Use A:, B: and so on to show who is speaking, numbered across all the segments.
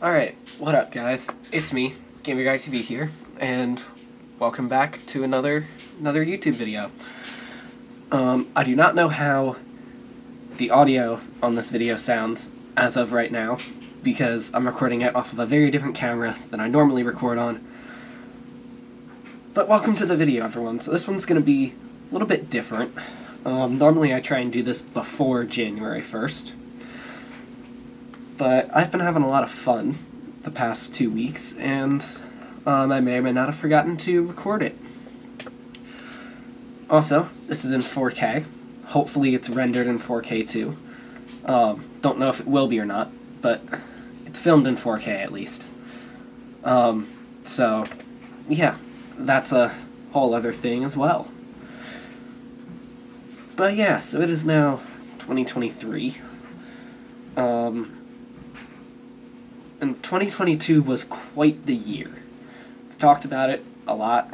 A: Alright, what up guys? It's me, GamerGuyTV here, and welcome back to another YouTube video. I do not know how the audio on this video sounds as of right now, because I'm recording it off of a very different camera than I normally record on. But welcome to the video, everyone. So this one's going to be a little bit different. Normally I try and do this before January 1st. But I've been having a lot of fun the past 2 weeks, and I may or may not have forgotten to record it. Also, this is in 4K. Hopefully it's rendered in 4K too. Don't know if it will be or not, but it's filmed in 4K at least. So, yeah, that's a whole other thing as well. But yeah, so it is now 2023. And 2022 was quite the year. I've talked about it a lot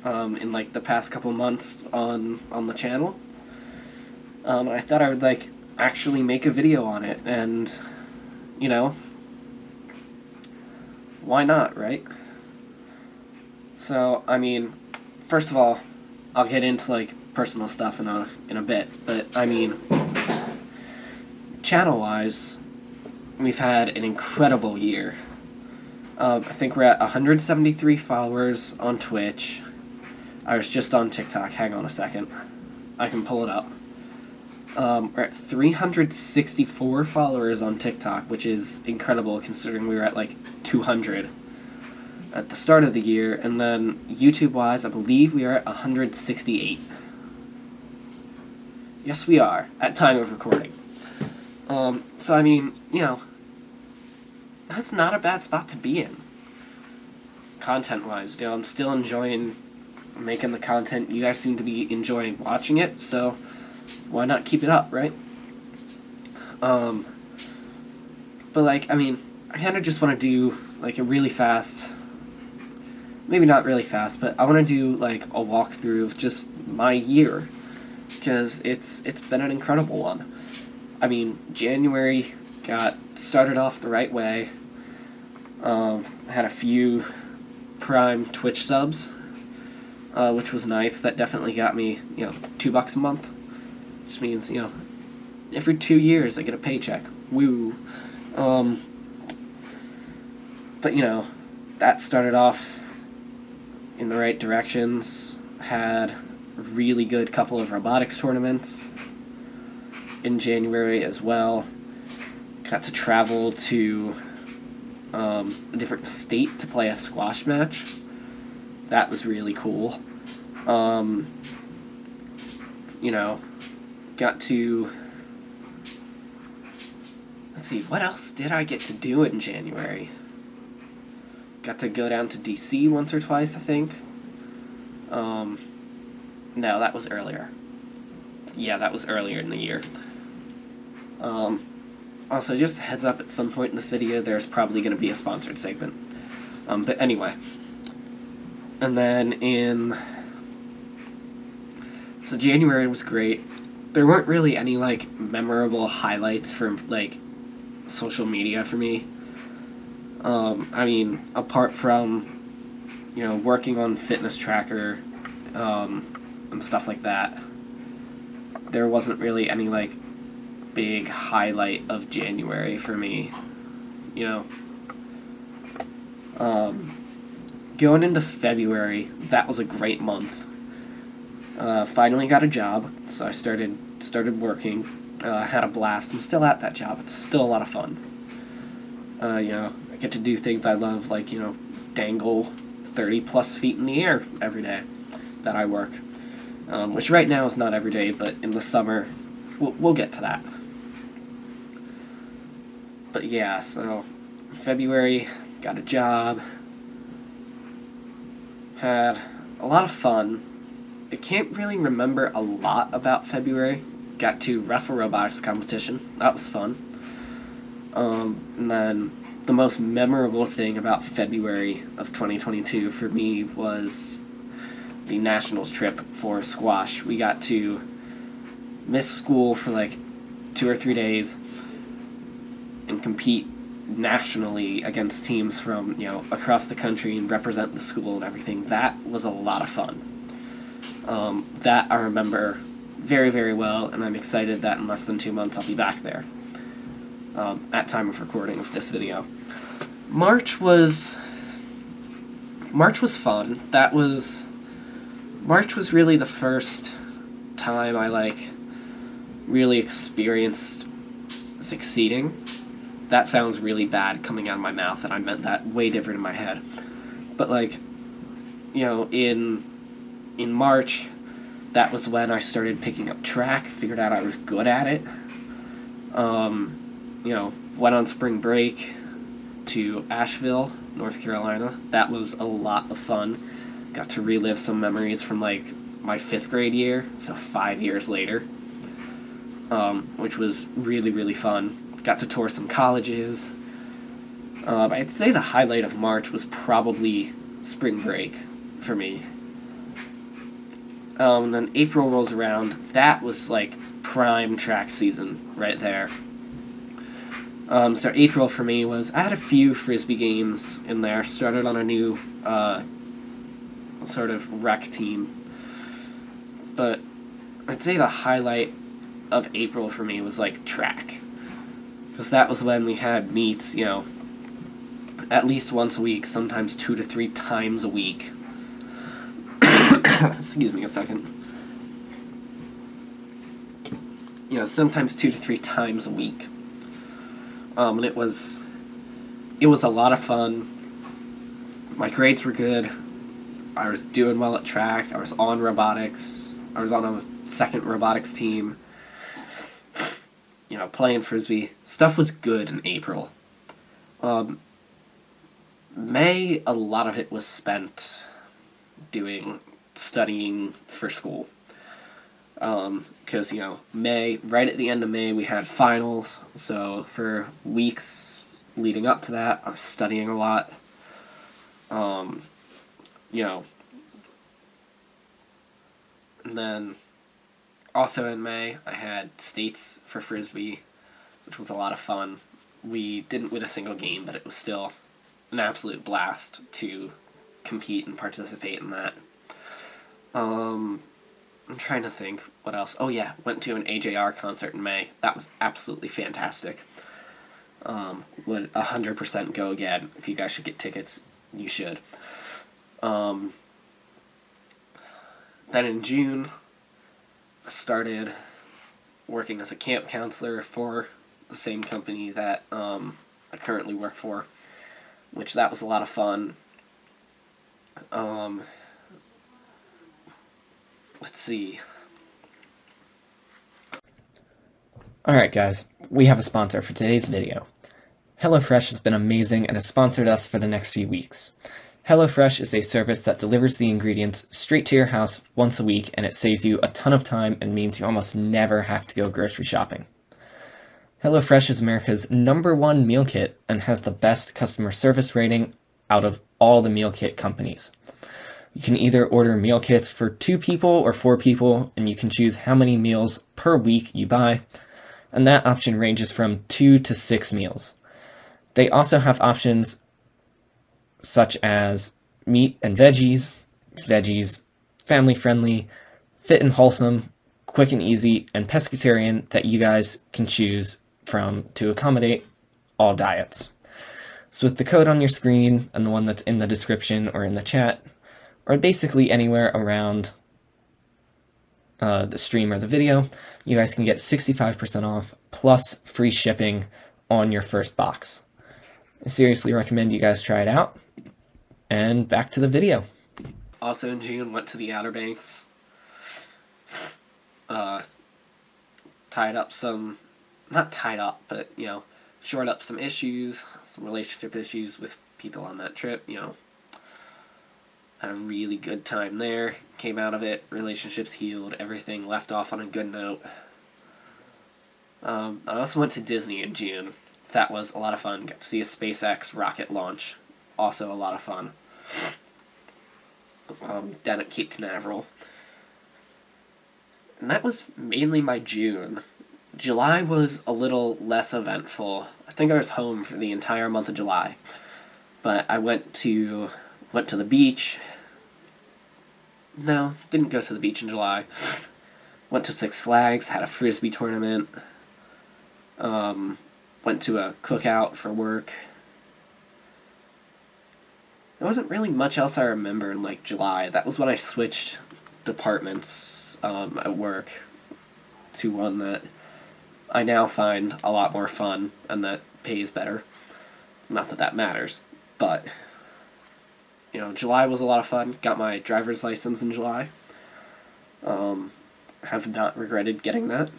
A: in like the past couple months on the channel. I thought I would like actually make a video on it, and you know, why not, right? So I mean, first of all, I'll get into like personal stuff in a bit, but I mean, channel-wise, we've had an incredible year. I think we're at 173 followers on Twitch. I was just on TikTok. Hang on a second. I can pull it up. We're at 364 followers on TikTok, which is incredible considering we were at like 200 at the start of the year. And then YouTube-wise, I believe we are at 168. Yes, we are, at time of recording. So I mean, you know, that's not a bad spot to be in. Content-wise, you know, I'm still enjoying making the content. You guys seem to be enjoying watching it, so why not keep it up, right? But like, I mean, I kind of just want to do like a really fast, maybe not really fast, but I want to do like a walkthrough of just my year, because it's been an incredible one. I mean, January got started off the right way. Had a few Prime Twitch subs, which was nice. That definitely got me, you know, $2 a month. Which means, you know, every 2 years I get a paycheck. Woo. But, you know, that started off in the right directions. Had a really good couple of robotics tournaments in January as well. Got to travel to a different state to play a squash match. That was really cool. You know, got to... Let's see, what else did I get to do in January? Got to go down to DC once or twice, I think. No, that was earlier. Yeah, that was earlier in the year. Also, just a heads up, at some point in this video, there's probably going to be a sponsored segment. But anyway. And then so January was great. There weren't really any, like, memorable highlights from, like, social media for me. I mean, apart from, you know, working on Fitness Tracker, and stuff like that, there wasn't really any, like, big highlight of January for me, you know. Going into February, that was a great month. Finally got a job, so I started working. Had a blast. I'm still at that job. It's still a lot of fun. You know, I get to do things I love, like, you know, dangle 30 plus feet in the air every day that I work. Which right now is not every day, but in the summer, we'll get to that. But yeah, so February, got a job, had a lot of fun. I can't really remember a lot about February. Got to ref a robotics competition. That was fun. And then the most memorable thing about February of 2022 for me was the nationals trip for squash. We got to miss school for like 2 or 3 days and compete nationally against teams from, you know, across the country and represent the school and everything. That was a lot of fun. That I remember very, very well, and I'm excited that in less than 2 months I'll be back there. At time of recording of this video. March was fun. March was really the first time I, like, really experienced succeeding. That sounds really bad coming out of my mouth, and I meant that way different in my head. But, like, you know, in March, that was when I started picking up track, figured out I was good at it. You know, went on spring break to Asheville, North Carolina. That was a lot of fun. Got to relive some memories from, like, my 5th grade year, so 5 years later, which was really, really fun. Got to tour some colleges. I'd say the highlight of March was probably spring break for me. And then April rolls around. That was, like, prime track season right there. So April for me was, I had a few Frisbee games in there. Started on a new sort of rec team. But I'd say the highlight of April for me was, like, track. Because that was when we had meets, you know, at least once a week, sometimes 2 to 3 times a week. Excuse me a second. You know, sometimes 2 to 3 times a week. And it was a lot of fun. My grades were good. I was doing well at track. I was on robotics. I was on a second robotics team. You know, playing Frisbee. Stuff was good in April. May, a lot of it was spent studying for school. Because, you know, May, right at the end of May, we had finals. So for weeks leading up to that, I was studying a lot. You know, and then also in May, I had states for Frisbee, which was a lot of fun. We didn't win a single game, but it was still an absolute blast to compete and participate in that. I'm trying to think what else. Oh yeah, went to an AJR concert in May. That was absolutely fantastic. Would 100% go again. If you guys should get tickets, you should. Then in June, I started working as a camp counselor for the same company that I currently work for, which that was a lot of fun. Let's see. Alright guys, we have a sponsor for today's video. HelloFresh has been amazing and has sponsored us for the next few weeks. HelloFresh is a service that delivers the ingredients straight to your house once a week, and it saves you a ton of time and means you almost never have to go grocery shopping. HelloFresh is America's #1 meal kit and has the best customer service rating out of all the meal kit companies. You can either order meal kits for 2 people or 4 people, and you can choose how many meals per week you buy, and that option ranges from 2 to 6 meals. They also have options such as meat and veggies, family-friendly, fit and wholesome, quick and easy, and pescatarian that you guys can choose from to accommodate all diets. So with the code on your screen and the one that's in the description or in the chat, or basically anywhere around the stream or the video, you guys can get 65% off plus free shipping on your first box. I seriously recommend you guys try it out. And back to the video. Also in June, went to the Outer Banks. Tied up some, not tied up, but, you know, shored up some issues, some relationship issues with people on that trip, you know. Had a really good time there. Came out of it, relationships healed, everything left off on a good note. I also went to Disney in June. That was a lot of fun. Got to see a SpaceX rocket launch. Also a lot of fun. Down at Cape Canaveral. And that was mainly my June. July was a little less eventful. I think I was home for the entire month of July, but I went to the beach. No, didn't go to the beach in July. Went to Six Flags, had a frisbee tournament. Went to a cookout for work. There wasn't really much else I remember in like July. That was when I switched departments at work to one that I now find a lot more fun and that pays better. Not that that matters, but July was a lot of fun. Got my driver's license in July. Have not regretted getting that.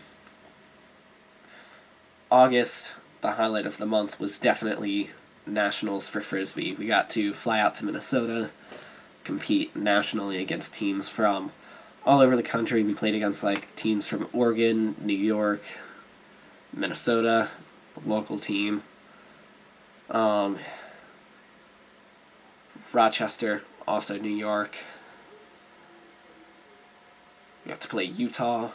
A: August, the highlight of the month, was definitely nationals for frisbee. We got to fly out to Minnesota, compete nationally against teams from all over the country. We played against like teams from Oregon, New York, Minnesota, local team, Rochester, also New York. We got to play Utah.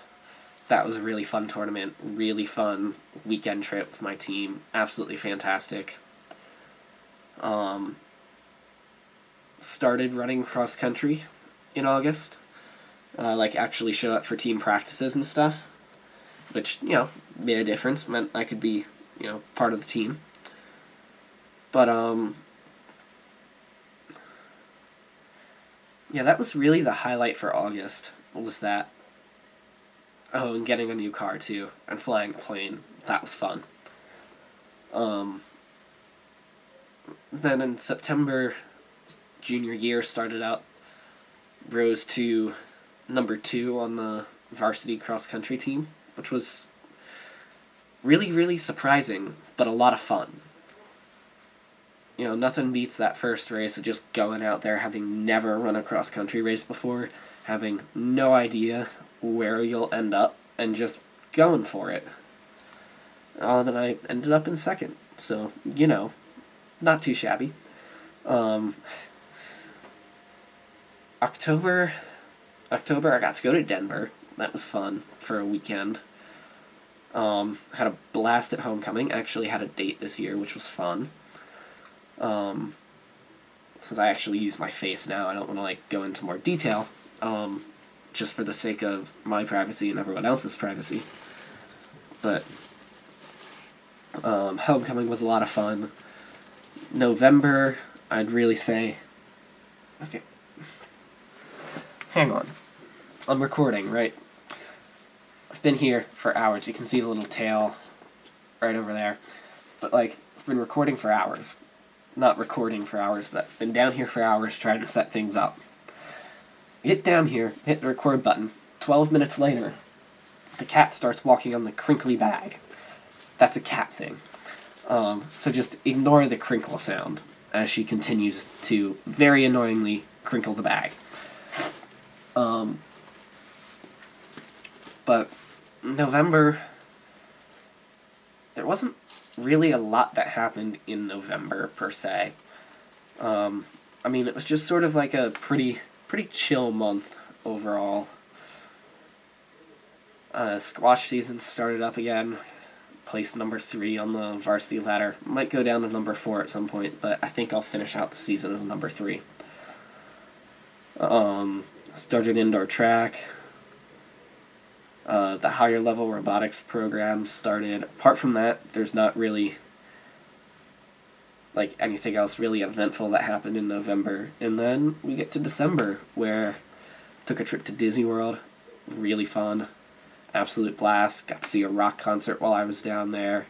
A: That was a really fun tournament, really fun weekend trip with my team. Absolutely fantastic. Started running cross country in August. Actually showed up for team practices and stuff, which, made a difference. Meant I could be, part of the team. But, yeah, that was really the highlight for August, was that. Oh, and getting a new car, too, and flying a plane. That was fun. Then in September, junior year started out, rose to number 2 on the varsity cross-country team, which was really, really surprising, but a lot of fun. Nothing beats that first race of just going out there, having never run a cross-country race before, having no idea where you'll end up, and just going for it. And I ended up in second, so, not too shabby. October, I got to go to Denver. That was fun for a weekend. Had a blast at homecoming. Actually had a date this year, which was fun. Since I actually use my face now, I don't want to go into more detail. Just for the sake of my privacy and everyone else's privacy. But homecoming was a lot of fun. November, I'd really say. Okay. Hang on. I'm recording, right? I've been here for hours. You can see the little tail right over there. But, I've been recording for hours. Not recording for hours, but I've been down here for hours trying to set things up. Get down here, hit the record button. 12 minutes later, the cat starts walking on the crinkly bag. That's a cat thing. So just ignore the crinkle sound as she continues to very annoyingly crinkle the bag. But November, there wasn't really a lot that happened in November, per se. It was just sort of like a pretty chill month overall. Squash season started up again. Placed number 3 on the varsity ladder. Might go down to number 4 at some point, but I think I'll finish out the season as number 3. Started indoor track. The higher level robotics program started. Apart from that, there's not really anything else really eventful that happened in November. And then we get to December, where I took a trip to Disney World. Really fun. Absolute blast. Got to see a rock concert while I was down there.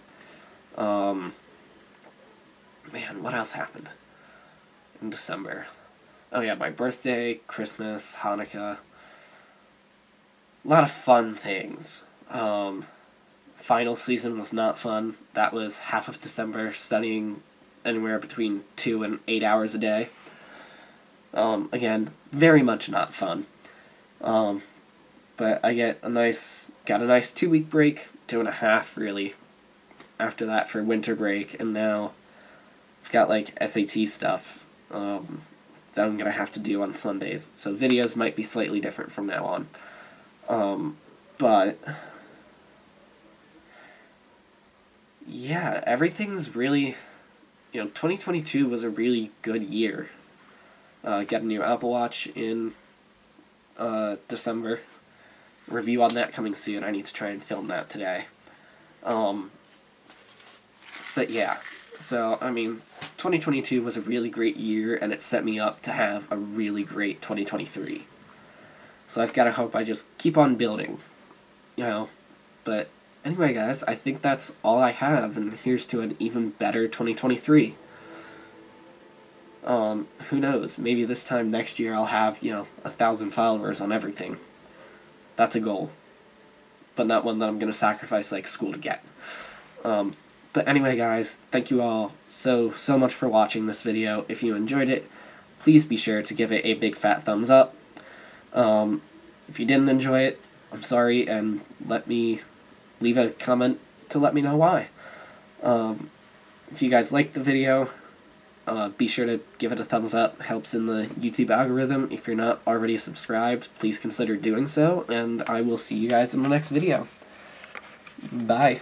A: Man, what else happened in December? Oh yeah, my birthday, Christmas, Hanukkah. A lot of fun things. Final season was not fun. That was half of December, studying anywhere between 2 and 8 hours a day. Again, very much not fun. But I got a nice 2-week break, 2.5 really, after that for winter break, and now I've got SAT stuff that I'm gonna have to do on Sundays. So videos might be slightly different from now on. But yeah, everything's really, 2022 was a really good year. Got a new Apple Watch in December. Review on that coming soon. I need to try and film that today. But yeah, so, 2022 was a really great year, and it set me up to have a really great 2023. So I've got to hope I just keep on building, But anyway, guys, I think that's all I have, and here's to an even better 2023. Who knows? Maybe this time next year I'll have, 1,000 followers on everything. That's a goal. But not one that I'm going to sacrifice, like, school to get. But anyway, guys, thank you all so much for watching this video. If you enjoyed it, please be sure to give it a big fat thumbs up. If you didn't enjoy it, I'm sorry, and let me leave a comment to let me know why. If you guys liked the video, be sure to give it a thumbs up. It helps in the YouTube algorithm. If you're not already subscribed, please consider doing so, and I will see you guys in the next video. Bye.